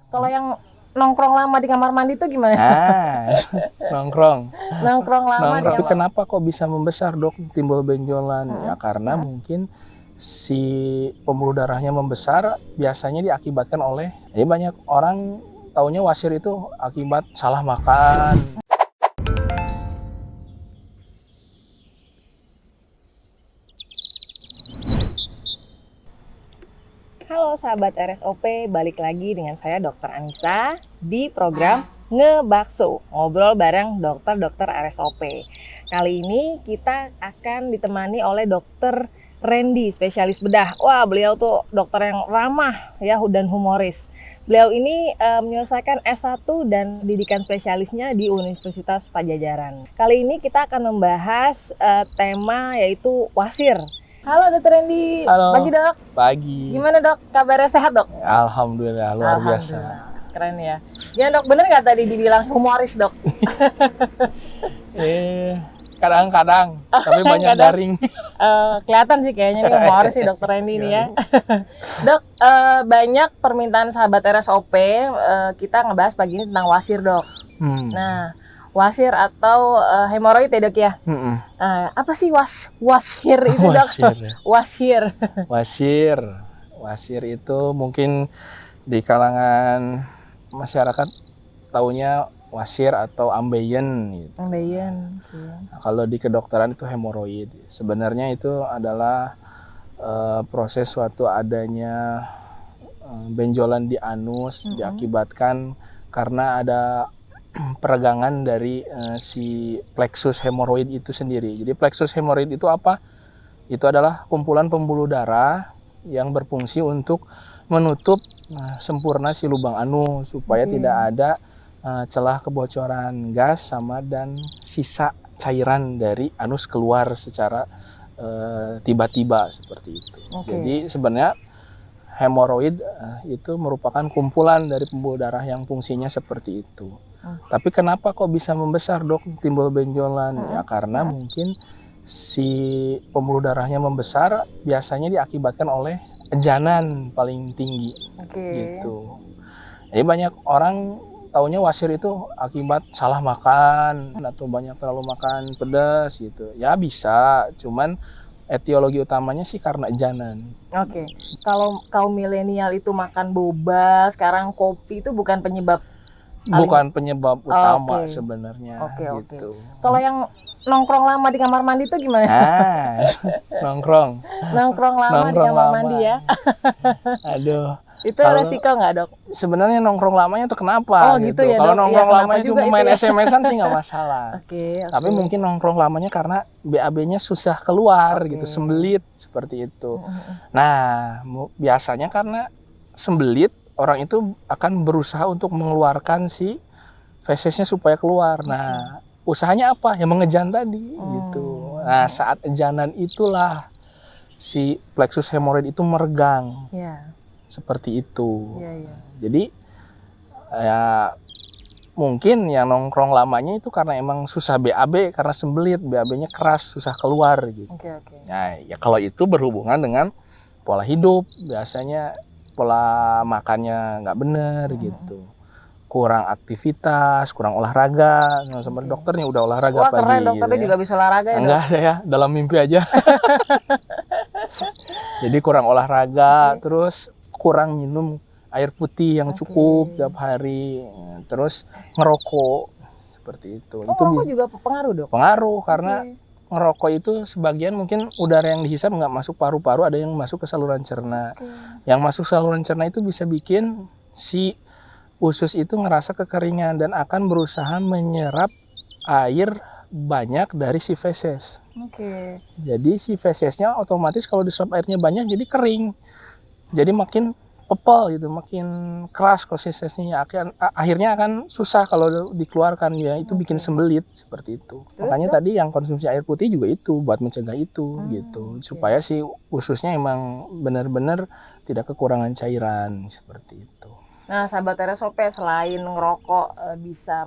Kalau yang nongkrong lama di kamar mandi itu gimana? Nongkrong. Nongkrong lama di Tapi kamar. kenapa kok bisa membesar, Dok, timbul benjolan? Ya karena mungkin si pembuluh darahnya membesar biasanya diakibatkan oleh, ya banyak orang taunya wasir itu akibat salah makan. Halo sahabat RSOP, balik lagi dengan saya Dr. Anissa di program Ngebakso, ngobrol bareng dokter-dokter RSOP. Kali ini kita akan ditemani oleh Dr. Randy, spesialis bedah. Wah, beliau tuh dokter yang ramah ya dan humoris. Beliau ini menyelesaikan S1 dan pendidikan spesialisnya di Universitas Padjadjaran. Kali ini kita akan membahas tema yaitu wasir. Halo Dr. Randy, Halo. pagi dok. Pagi. Gimana dok, kabarnya sehat dok? Alhamdulillah, luar biasa. Keren ya. Ya dok, bener nggak tadi dibilang humoris dok? Kadang-kadang, tapi banyak Kadang. daring. Kelihatan sih kayaknya nih humoris sih dokter Randy ini ya. Dok, banyak permintaan sahabat RSOP, kita ngebahas pagi ini tentang wasir dok. Nah, wasir atau hemoroid ya dok ya? Apa sih wasir itu dok? Wasir itu mungkin di kalangan masyarakat taunya wasir atau ambeien gitu. Ambeien. Nah, kalau di kedokteran itu hemoroid. Sebenarnya itu adalah proses suatu adanya benjolan di anus diakibatkan karena ada peregangan dari si plexus hemoroid itu sendiri. Jadi plexus hemoroid itu apa? Itu adalah kumpulan pembuluh darah yang berfungsi untuk menutup sempurna si lubang anus supaya tidak ada celah kebocoran gas sama dan sisa cairan dari anus keluar secara tiba-tiba seperti itu. Jadi sebenarnya hemoroid itu merupakan kumpulan dari pembuluh darah yang fungsinya seperti itu. Tapi kenapa kok bisa membesar dok, timbul benjolan? Ya karena mungkin si pembuluh darahnya membesar biasanya diakibatkan oleh ejanan paling tinggi gitu. Jadi banyak orang taunya wasir itu akibat salah makan atau banyak terlalu makan pedas gitu. Ya bisa, cuman etiologi utamanya sih karena ejanan. Kalau kaum milenial itu makan boba, sekarang kopi itu bukan penyebab utama sebenarnya gitu. Kalau yang nongkrong lama di kamar mandi itu gimana? Nongkrong lama di kamar mandi ya. Aduh. Itu resiko nggak dok? Sebenarnya nongkrong lamanya tuh kenapa gitu? Ya, kalau nongkrong lamanya cuma main ya? SMS-an sih nggak masalah. Tapi mungkin nongkrong lamanya karena BAB-nya susah keluar gitu, sembelit seperti itu. Nah, biasanya karena sembelit orang itu akan berusaha untuk mengeluarkan si fesesnya supaya keluar. Nah, usahanya apa? Ya mengejan tadi gitu. Nah, saat ejanan itulah si plexus hemoroid itu meregang. Seperti itu. Jadi ya mungkin yang nongkrong lamanya itu karena emang susah BAB, karena sembelit, BAB-nya keras, susah keluar gitu. Nah, ya kalau itu berhubungan dengan pola hidup, biasanya pola makannya nggak bener gitu. Kurang aktivitas, kurang olahraga. Nah, sama dokternya udah olahraga pagi. Wah keren, dokternya juga bisa olahraga ya? Enggak, saya dalam mimpi aja. Jadi kurang olahraga, terus kurang minum air putih yang cukup tiap hari, terus ngerokok seperti itu. Itu ngerokok juga pengaruh dok? Pengaruh karena ngerokok itu sebagian mungkin udara yang dihisap nggak masuk paru-paru, ada yang masuk ke saluran cerna. Yang masuk saluran cerna itu bisa bikin si usus itu ngerasa kekeringan dan akan berusaha menyerap air banyak dari si feses. Jadi si fesesnya otomatis kalau diserap airnya banyak jadi kering. Jadi makin pepel gitu, makin keras konsistensinya, akhirnya akan susah kalau dikeluarkan ya, itu bikin sembelit seperti itu. Makanya tadi yang konsumsi air putih juga itu buat mencegah itu gitu, supaya si ususnya emang benar-benar tidak kekurangan cairan seperti itu. Nah, sahabat RSOP, selain ngerokok bisa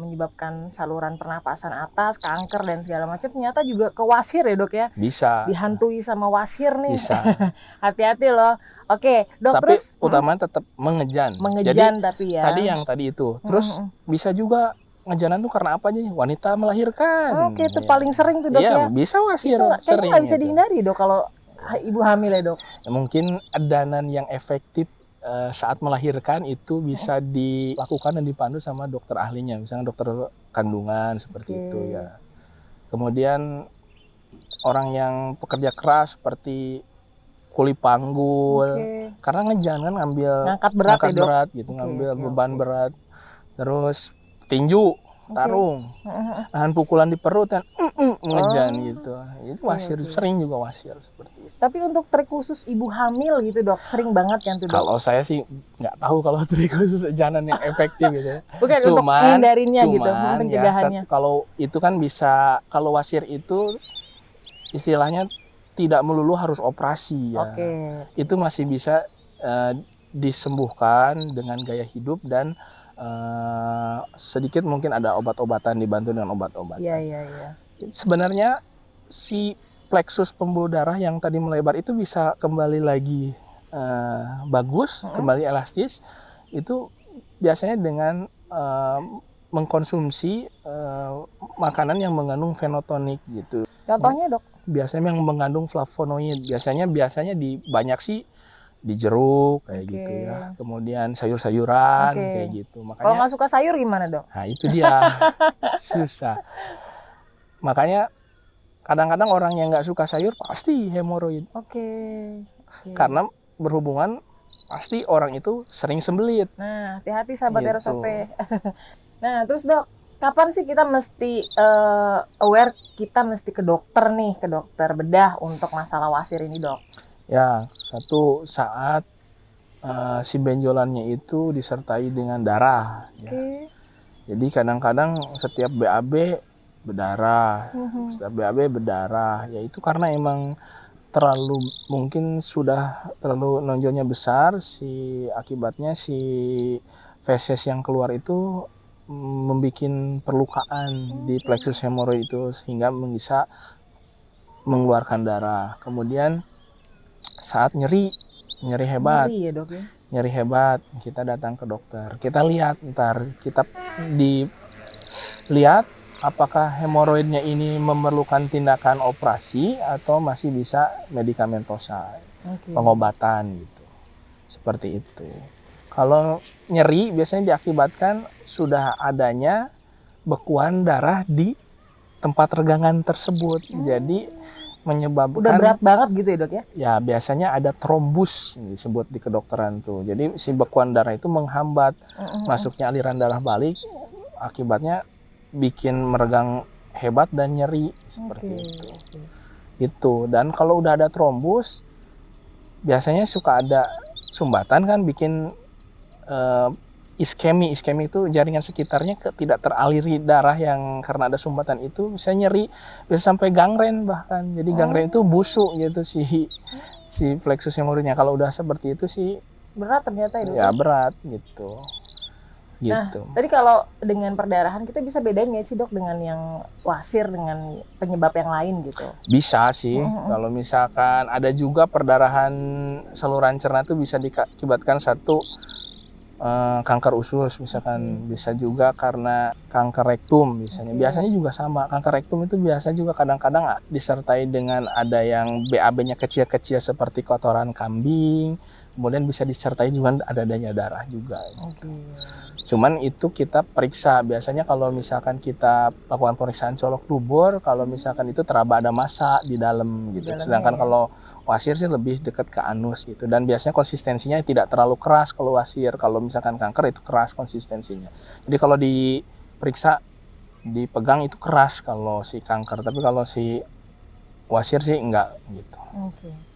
menyebabkan saluran pernapasan atas, kanker dan segala macam, ternyata juga ke wasir ya dok ya? Bisa. Dihantui sama wasir nih. Bisa. Hati-hati loh. Oke, dok, Tapi terus utamanya tetap mengejan. mengejan. Jadi tapi ya. tadi itu. Terus bisa juga ngejanan tuh karena apa aja? Wanita melahirkan. Oke, itu paling sering tuh dok ya. Iya, bisa wasir Itu sering. nggak bisa gitu. dihindari dok kalau ibu hamil ya dok. Mungkin adanan yang efektif saat melahirkan itu bisa dilakukan dan dipandu sama dokter ahlinya, misalnya dokter kandungan seperti itu ya. Kemudian orang yang pekerja keras seperti kuli panggul, karena ngejan kan ngangkat berat gitu, ngambil beban berat. Terus tinju, tarung, nahan pukulan di perut kan ngejan gitu. Itu wasir, sering juga wasir seperti itu. Tapi untuk trik khusus ibu hamil gitu dok, sering banget kan tuh dok? Kalau saya sih nggak tahu kalau trik khusus janan yang efektif gitu. Bukan untuk menghindarinya gitu, pencegahannya. Ya, kalau itu kan bisa, kalau wasir itu istilahnya tidak melulu harus operasi ya. Itu masih bisa disembuhkan dengan gaya hidup dan sedikit mungkin ada obat-obatan, dibantu dengan obat-obatan. Iya. Sebenarnya si plexus pembuluh darah yang tadi melebar itu bisa kembali lagi bagus, kembali elastis. Itu biasanya dengan mengkonsumsi makanan yang mengandung fenotonik gitu. Contohnya dok? Biasanya yang mengandung flavonoid. Biasanya banyak sih di jeruk kayak gitu ya. Kemudian sayur-sayuran kayak gitu. Makanya kalau nggak suka sayur gimana dok? Nah itu dia susah. Makanya kadang-kadang orang yang nggak suka sayur pasti hemoroid. Karena berhubungan pasti orang itu sering sembelit. Nah, hati-hati sahabat RSOP. Nah, terus dok, kapan sih kita mesti aware, kita mesti ke dokter nih, ke dokter bedah untuk masalah wasir ini dok? Ya, satu saat si benjolannya itu disertai dengan darah. Ya. Jadi kadang-kadang setiap BAB berdarah, setiap BAB berdarah. Ya itu karena emang mungkin sudah terlalu nonjolnya besar, akibatnya si feses yang keluar itu membuat perlukaan di plexus hemoroid itu sehingga bisa mengeluarkan darah. Kemudian saat nyeri hebat, nyeri hebat, kita datang ke dokter. Kita lihat, kita dilihat apakah hemoroidnya ini memerlukan tindakan operasi atau masih bisa medikamentosa, pengobatan gitu. Seperti itu. Kalau nyeri biasanya diakibatkan sudah adanya bekuan darah di tempat regangan tersebut. Jadi menyebabkan, udah berat banget gitu ya dok ya? Ya biasanya ada trombus disebut di kedokteran tuh. Jadi si bekuan darah itu menghambat masuknya aliran darah balik, akibatnya bikin meregang hebat dan nyeri seperti itu. Itu. Dan kalau udah ada trombus, biasanya suka ada sumbatan kan, bikin iskemi. Iskemi itu jaringan sekitarnya tidak teraliri darah yang karena ada sumbatan itu bisa nyeri, bisa sampai gangren bahkan. Jadi gangren itu busuk gitu si plexus hemoroidnya. Kalau udah seperti itu sih berat ternyata itu. Ya berat gitu. Nah, tadi kalau dengan perdarahan kita bisa bedain nggak sih dok dengan yang wasir dengan penyebab yang lain gitu? Bisa sih. Kalau misalkan ada juga perdarahan saluran cerna itu bisa diakibatkan satu kanker usus misalkan, bisa juga karena kanker rektum misalnya. Biasanya juga sama, kanker rektum itu biasa juga kadang-kadang disertai dengan ada yang BAB-nya kecil-kecil seperti kotoran kambing, kemudian bisa disertai juga adanya darah juga. Cuman itu kita periksa, biasanya kalau misalkan kita lakukan pemeriksaan colok dubur, kalau misalkan itu teraba ada massa di dalam gitu. Sedangkan kalau wasir sih lebih dekat ke anus gitu, dan biasanya konsistensinya tidak terlalu keras kalau wasir. Kalau misalkan kanker itu keras konsistensinya. Jadi kalau diperiksa, dipegang itu keras kalau si kanker, tapi kalau si wasir sih enggak gitu.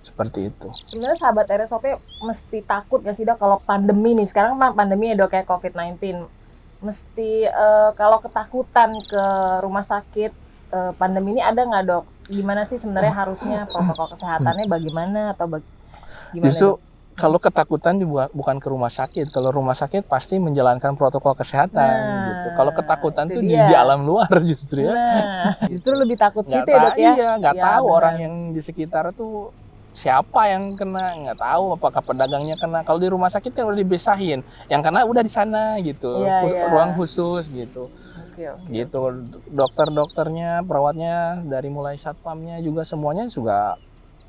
Seperti itu. Sebenarnya sahabat RSOP mesti takut nggak sih dok kalau pandemi nih, sekarang pandemi ya dok, kayak COVID-19, mesti kalau ketakutan ke rumah sakit pandemi ini ada nggak dok? Gimana sih sebenarnya harusnya protokol kesehatannya bagaimana atau gimana? Justru Kalau ketakutan juga bukan ke rumah sakit. Kalau rumah sakit pasti menjalankan protokol kesehatan gitu. Kalau ketakutan tuh di alam luar justru ya. Justru lebih takut situ Nggak ya dok ya. Iya, nggak Ya, tahu benar. orang yang di sekitar tuh siapa yang kena, nggak tahu apakah pedagangnya kena. Kalau di rumah sakit kan udah dibesahin, yang kena udah di sana gitu, Iya. ruang khusus gitu. Oke. Gitu, dokter-dokternya, perawatnya, dari mulai satpamnya juga semuanya juga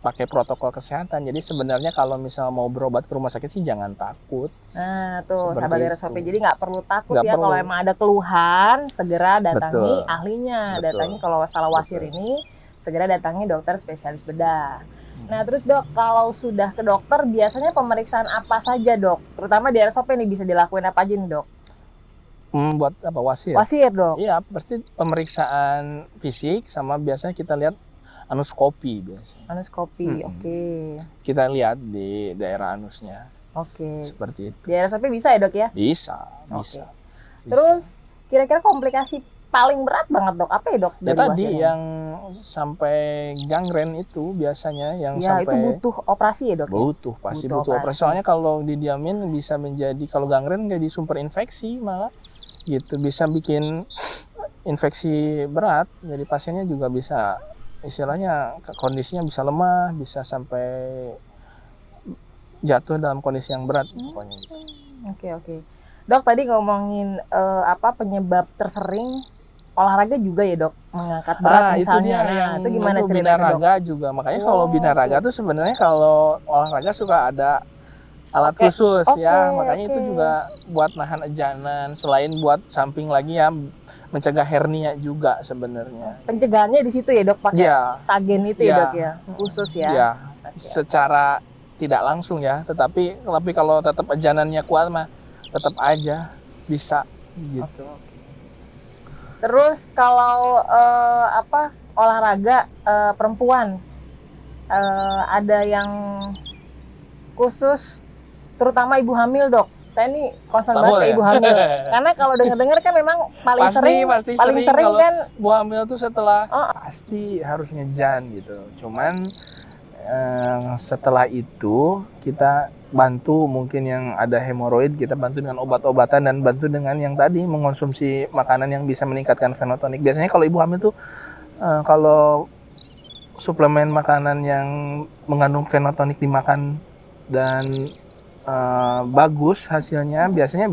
pakai protokol kesehatan. Jadi sebenarnya kalau misal mau berobat ke rumah sakit sih jangan takut. Nah tuh Seperti sahabat itu. RSOP, jadi nggak perlu takut Nggak ya perlu. kalau emang ada keluhan segera datangi Betul. ahlinya. Betul. Datangi kalau masalah wasir Betul. ini segera datangi dokter spesialis bedah. Nah terus dok, kalau sudah ke dokter biasanya pemeriksaan apa saja dok? Terutama di RSOP nih bisa dilakuin apa aja nih dok? Buat apa, wasir? Wasir dok? Iya, pasti pemeriksaan fisik sama biasanya kita lihat anuskopi biasanya. Anuskopi, oke. Kita lihat di daerah anusnya. Oke. Seperti itu. Di RSOP bisa ya dok ya? Bisa. Oke. Terus kira-kira komplikasi paling berat banget dok apa ya dok? Ya tadi yang sampai gangren itu biasanya yang ya, sampai itu butuh operasi ya dok? Butuh, pasti butuh operasi. Soalnya kalau didiamin bisa menjadi, kalau gangren jadi sumber infeksi malah gitu, bisa bikin infeksi berat. Jadi pasiennya juga bisa istilahnya kondisinya bisa lemah, bisa sampai jatuh dalam kondisi yang berat pokoknya gitu. Oke. Dok tadi ngomongin apa penyebab tersering olahraga juga ya dok, mengangkat berat misalnya. Itu dia yang itu gimana itu ceritanya binaraga dok? juga. Makanya kalau binaraga tuh sebenarnya kalau olahraga suka ada alat khusus ya. Makanya itu juga buat nahan ejanan, selain buat samping lagi ya mencegah hernia juga sebenarnya. Pencegahannya di situ ya dok, pakai stagen itu ya dok ya, khusus ya. Iya. Secara tidak langsung ya, tetapi kalau tetap ejanannya kuat mah tetap aja bisa gitu. Terus kalau olahraga perempuan ada yang khusus, terutama ibu hamil dok. Saya nih concern banget ke ibu hamil, karena kalau dengar-dengar kan memang paling sering kalau kan ibu hamil tuh setelah pasti harus ngejan gitu. Cuman setelah itu kita bantu, mungkin yang ada hemoroid kita bantu dengan obat-obatan dan bantu dengan yang tadi mengonsumsi makanan yang bisa meningkatkan fenotonik. Biasanya kalau ibu hamil tuh kalau suplemen makanan yang mengandung fenotonik dimakan dan bagus hasilnya, biasanya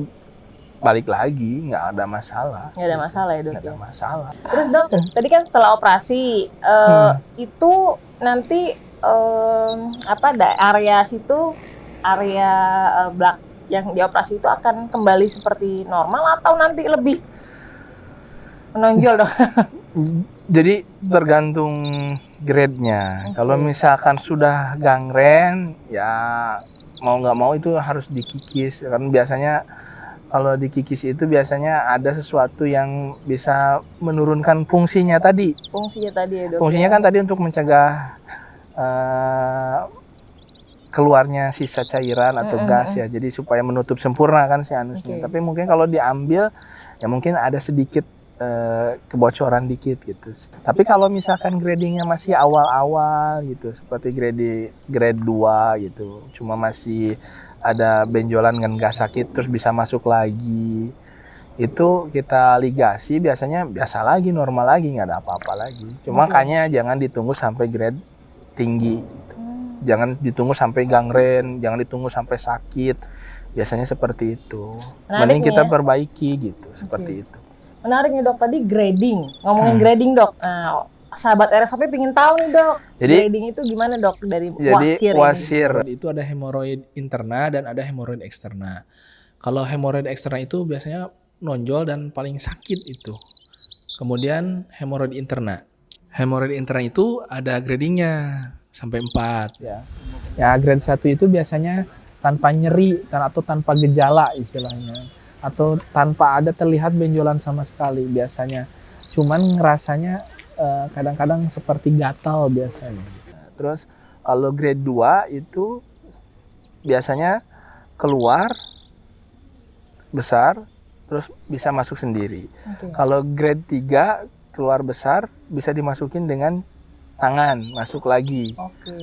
balik lagi, nggak ada masalah. Nggak ada masalah ya dok? Nggak ada masalah. Terus dok, tadi kan setelah operasi itu nanti area situ, area belak yang dioperasi itu akan kembali seperti normal atau nanti lebih menonjol dok? Jadi tergantung grade-nya. Kalau misalkan sudah gangren, ya mau nggak mau itu harus dikikis. Kan biasanya kalau dikikis itu biasanya ada sesuatu yang bisa menurunkan fungsinya tadi. Fungsinya tadi ya dok? Fungsinya kan tadi untuk mencegah keluarnya sisa cairan atau gas ya. Jadi supaya menutup sempurna kan si anusnya. Tapi mungkin kalau diambil ya mungkin ada sedikit kebocoran dikit gitu. Tapi kalau misalkan gradingnya masih awal-awal gitu, seperti grade 2 gitu, cuma masih ada benjolan kan nggak sakit terus bisa masuk lagi, itu kita ligasi biasanya biasa lagi, normal lagi, nggak ada apa-apa lagi. Cuma makanya jangan ditunggu sampai grade tinggi gitu. Jangan ditunggu sampai gangren, jangan ditunggu sampai sakit. Biasanya seperti itu. Mending kita perbaiki gitu, seperti itu. Menarik nih dok, tadi grading, ngomongin grading dok. Nah, sahabat RSOP pengen tahu nih dok, jadi, grading itu gimana dok dari wasir itu ada hemoroid interna dan ada hemoroid eksterna. Kalau hemoroid eksterna itu biasanya nonjol dan paling sakit itu. Kemudian hemoroid interna. Hemoroid interna itu ada gradingnya sampai 4 ya. Ya grade 1 itu biasanya tanpa nyeri atau tanpa gejala istilahnya. Atau tanpa ada terlihat benjolan sama sekali biasanya. Cuman ngerasanya kadang-kadang seperti gatal biasanya. Terus kalau grade 2 itu biasanya keluar besar terus bisa masuk sendiri. Kalau grade 3 keluar besar bisa dimasukin dengan tangan, masuk lagi.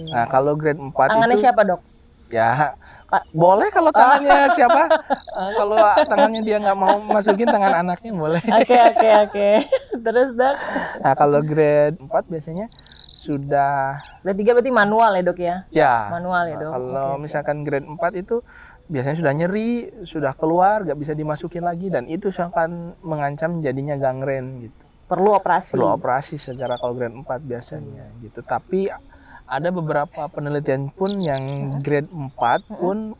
Nah, kalau grade 4 tangannya itu siapa dok? Ya, Boleh kalau tangannya siapa? Kalau tangannya dia nggak mau masukin tangan anaknya boleh. Oke. Terus dok? Nah kalau grade 4 biasanya sudah. Grade 3 berarti manual ya dok ya? Ya. Manual ya dok. Kalau Oke. misalkan grade 4 itu biasanya sudah nyeri, sudah keluar, nggak bisa dimasukin lagi dan itu akan mengancam jadinya gangren gitu. Perlu operasi. Perlu operasi segera kalau grade 4 biasanya gitu. Tapi ada beberapa penelitian pun yang grade 4 pun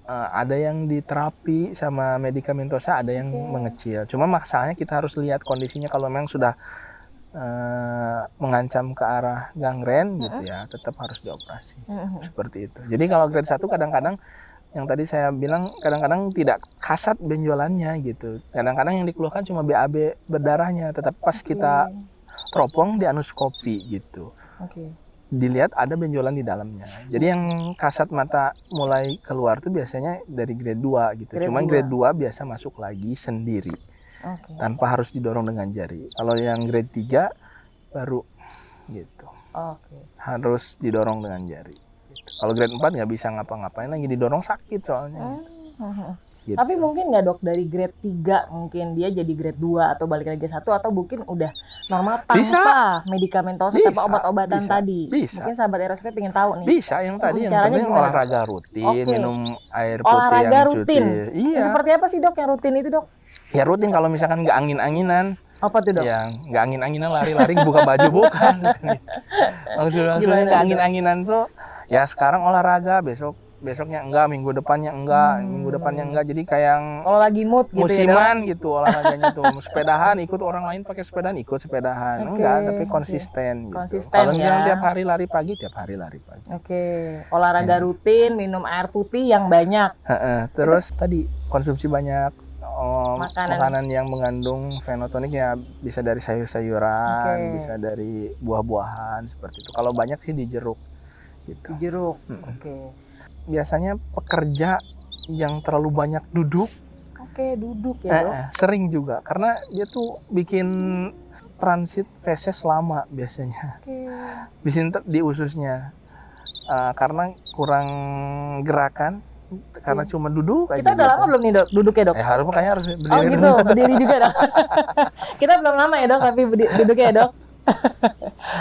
ada yang diterapi sama medikamentosa, ada yang mengecil. Cuma masalahnya kita harus lihat kondisinya, kalau memang sudah mengancam ke arah gangren gitu ya, tetap harus dioperasi. Seperti itu. Jadi kalau grade 1 kadang-kadang yang tadi saya bilang kadang-kadang tidak kasat benjolannya gitu. Kadang-kadang yang dikeluhkan cuma BAB berdarahnya, tetap pas kita teropong di anuskopi gitu. Dilihat ada benjolan di dalamnya. Jadi yang kasat mata mulai keluar tuh biasanya dari grade 2 gitu. Cuman grade 2 biasa masuk lagi sendiri. Tanpa harus didorong dengan jari. Kalau yang grade 3 baru gitu. Harus didorong dengan jari. Gitu. Kalau grade 4 nggak bisa ngapa-ngapain lagi, didorong sakit soalnya. Gitu. Tapi mungkin nggak dok dari grade 3 mungkin dia jadi grade 2 atau balik lagi 1 atau mungkin udah normal tanpa medikamentosa, tanpa obat-obatan tadi. Bisa. Mungkin sahabat RSP pengen tahu nih. Bisa, yang tadi yang penting olahraga rutin, minum air putih olahraga yang rutin. Iya. Seperti apa sih dok yang rutin itu dok? Ya rutin kalau misalkan nggak angin-anginan. Apa tuh dok? Ya nggak angin-anginan lari-lari buka baju bukan. Maksudnya nggak angin-anginan tuh ya sekarang olahraga, besoknya enggak, minggu depannya enggak, jadi kayak yang kalau lagi mood gitu musiman ya, gitu olahraganya tuh. Sepedahan, ikut orang lain pakai sepedaan, ikut sepedahan. Enggak, tapi konsisten gitu. Kalau misalnya tiap hari lari pagi, tiap hari lari pagi. Olahraga rutin, minum air putih yang banyak. Terus tadi konsumsi banyak makanan yang mengandung fenotonik ya, bisa dari sayur-sayuran, bisa dari buah-buahan seperti itu. Kalau banyak sih di jeruk gitu. Di jeruk. Biasanya pekerja yang terlalu banyak duduk. Duduk ya dok. Sering juga karena dia tuh bikin transit feses lama biasanya. Bisin di ususnya. Karena kurang gerakan, karena cuma duduk aja. Kita udah lama belum nih dok duduk ya dok? Makanya harus berdiri. Oh gitu, berdiri juga dok. Kita belum lama ya dok, tapi duduk ya dok.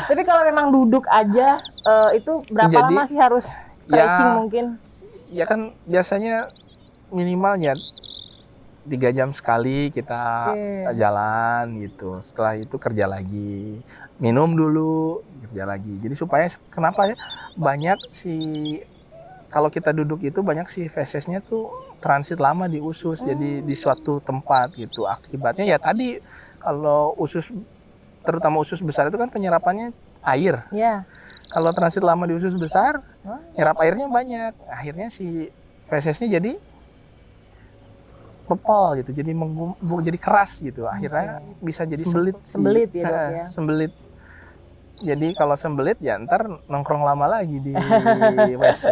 Tapi kalau memang duduk aja, itu berapa lama sih harus stretching mungkin? Ya kan biasanya minimalnya 3 jam sekali kita jalan gitu. Setelah itu kerja lagi, minum dulu, kerja lagi. Jadi supaya kenapa ya banyak kalau kita duduk itu banyak fesesnya tuh transit lama di usus, jadi di suatu tempat gitu. Akibatnya ya tadi kalau usus, terutama usus besar itu kan penyerapannya air. Kalau transit lama di usus besar, nyerap airnya banyak. Akhirnya fesesnya jadi pepal gitu, jadi keras gitu. Akhirnya bisa jadi sembelit ya dok ya. Sembelit. Jadi kalau sembelit ya ntar nongkrong lama lagi di WC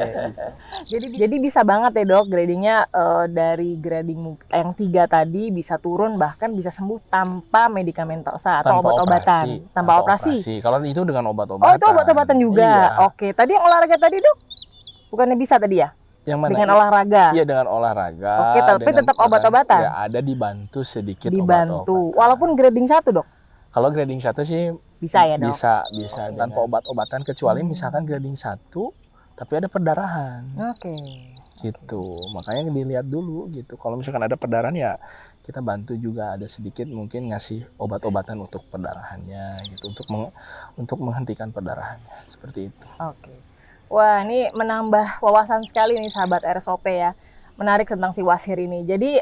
gitu. Jadi bisa banget ya dok gradingnya, dari grading yang 3 tadi bisa turun bahkan bisa sembuh tanpa medikamentosa atau obat-obatan. Tanpa operasi. Kalau itu dengan obat-obatan. Oh itu obat-obatan juga. Iya. Tadi yang olahraga tadi dok, bukannya bisa tadi ya? Yang mana? Dengan olahraga. Iya dengan olahraga. Tapi tetap obat-obatan. Ya ada dibantu sedikit. Dibantu. Walaupun grading 1 dok. Kalau grading 1 sih bisa ya dok? Bisa tanpa obat-obatan, kecuali misalkan grading 1 tapi ada perdarahan. Gitu. Makanya dilihat dulu gitu. Kalau misalkan ada perdarahan ya kita bantu juga, ada sedikit mungkin ngasih obat-obatan untuk perdarahannya gitu, untuk menghentikan perdarahannya. Seperti itu. Wah, ini menambah wawasan sekali nih sahabat RSOP ya. Menarik tentang si washir ini. Jadi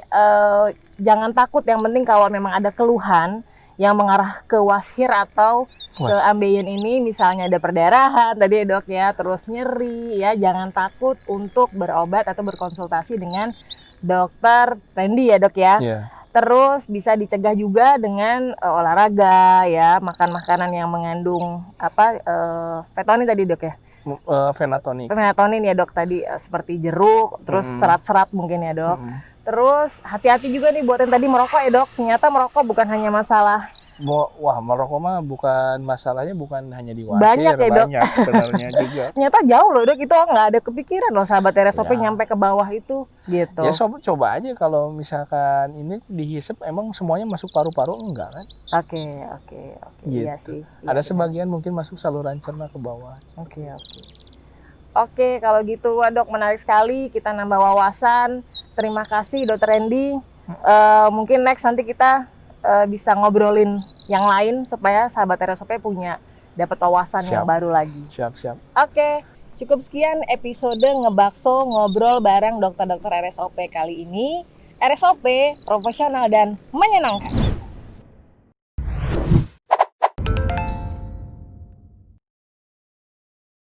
jangan takut, yang penting kalau memang ada keluhan yang mengarah ke washir atau ke ambeien ini, misalnya ada perdarahan tadi ya dok ya, terus nyeri ya, jangan takut untuk berobat atau berkonsultasi dengan dokter Randy ya dok ya. Terus bisa dicegah juga dengan olahraga ya, makan makanan yang mengandung fetonin tadi dok ya. Fenatonin ya dok tadi, seperti jeruk, terus serat-serat mungkin ya dok. Terus hati-hati juga nih buat yang tadi merokok ya dok. Ternyata merokok bukan hanya masalah Wah, merokok mah bukan masalahnya, bukan hanya di wasir, Banyak ya, Dok? banyak sebenarnya juga. Ternyata jauh loh Dok, itu nggak ada kepikiran loh sahabat RSOP Ya. nyampe ke bawah itu gitu. Ya coba aja kalau misalkan ini dihisap emang semuanya masuk paru-paru, enggak kan? Oke. Gitu. Iya sih. Ada Iya. sebagian mungkin masuk saluran cerna ke bawah. Oke. Oke, kalau gitu, wah Dok, menarik sekali, kita nambah wawasan. Terima kasih Dokter Randy. Mungkin next nanti kita bisa ngobrolin yang lain supaya sahabat RSOP punya dapat wawasan yang Siap. baru lagi. Siap. Oke, cukup sekian episode Ngebakso ngobrol bareng dokter-dokter RSOP kali ini. RSOP profesional dan menyenangkan.